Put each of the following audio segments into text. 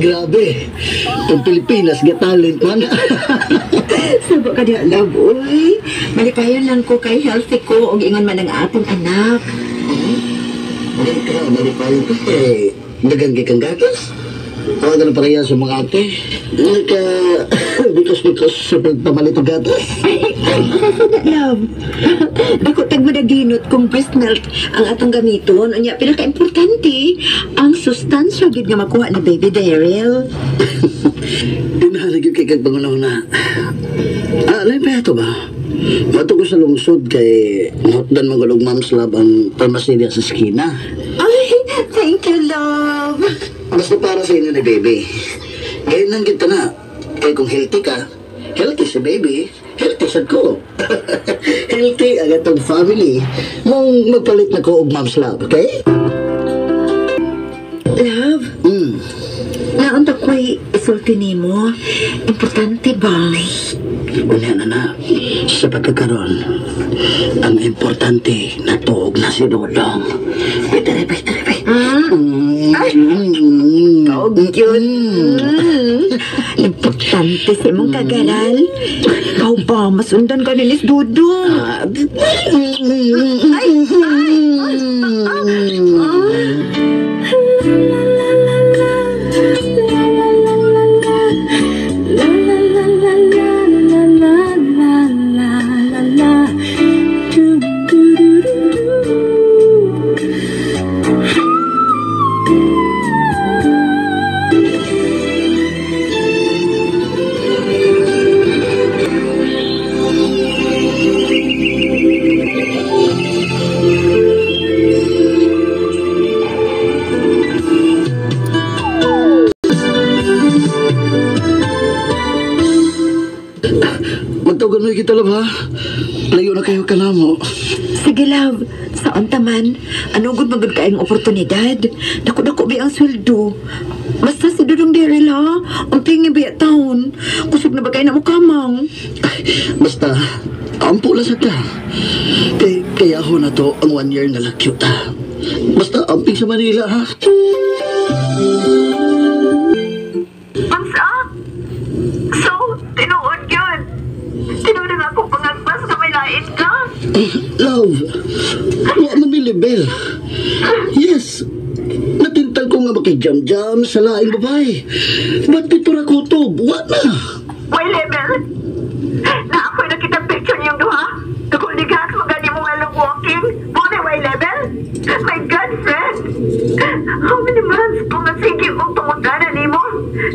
Grabe. Ang Pilipinas, ga talent man. Sabo ka diya, love, uy. Malikayon lang ko kay healthy ko o ingon man ang atong anak. Dali pa yun. Dagan kang gatas. Ang ganun pareha sa mga ate. Bikas-bikas sa pagpamalit ng gatas. Kasi na, love. Dako tagmadaginot kung breast milk ang atong gamiton. Anya, pinaka-importante, ang sustansya gid nga makuha ni Baby Daryl. Pinahalag yung kay kagbangunaw na. Alay pa ito ba? Mato ko sa lungsod kay hotdan magulog Mom's Lab ang parmasilya sa skina. Ay, thank you, love. Basta para sa inyo ni baby. Ngayon nang kita na. Kaya kung healthy ka, healthy si baby, healthy sa ko. Healthy ang atong family. Mong magpalit na ko og Mom's Lab, okay? Love, naon ta ko'y isulti nimo. Importante ba? Unya na, sa pagkakaroon, ang importante na tuog na si Dodong. Pwede. Kaog yun. Importante sa imong kagaral. Ikaw ba, masundan ka nilis Dudong. Magtawagan mo kita, love, ha? Layo na kayo kanamo. Sige, love. Saan taman? Ano gud magud kaayong oportunidad? Dako-dako ba ang sweldo? Basta si Dudong Daryl, ha? Ang tingi ba taon? Kusog na ba kayo na mo kamang? Basta, ampo lang sa ka. Kaya ho na to ang 1 year na lakyot, ha? Basta, amping sa Manila, ha? Bangsa? So, tinuod yun. Tinuod na ako pangagpas na may lain ka. Love, wala man may level. Yes, natintal ko nga makijam-jam sa laing babae. Ba't dito na kutob? Wala na. May level. Na ako'y nakita picture niyong duha. Nakuligas mo gani mo nga walking. Muna may level. My God, friend. How many months kung nasigi mong tungod na ni mo?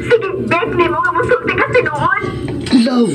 Sige, beg ni mo nga musulti ka sinuon. Love,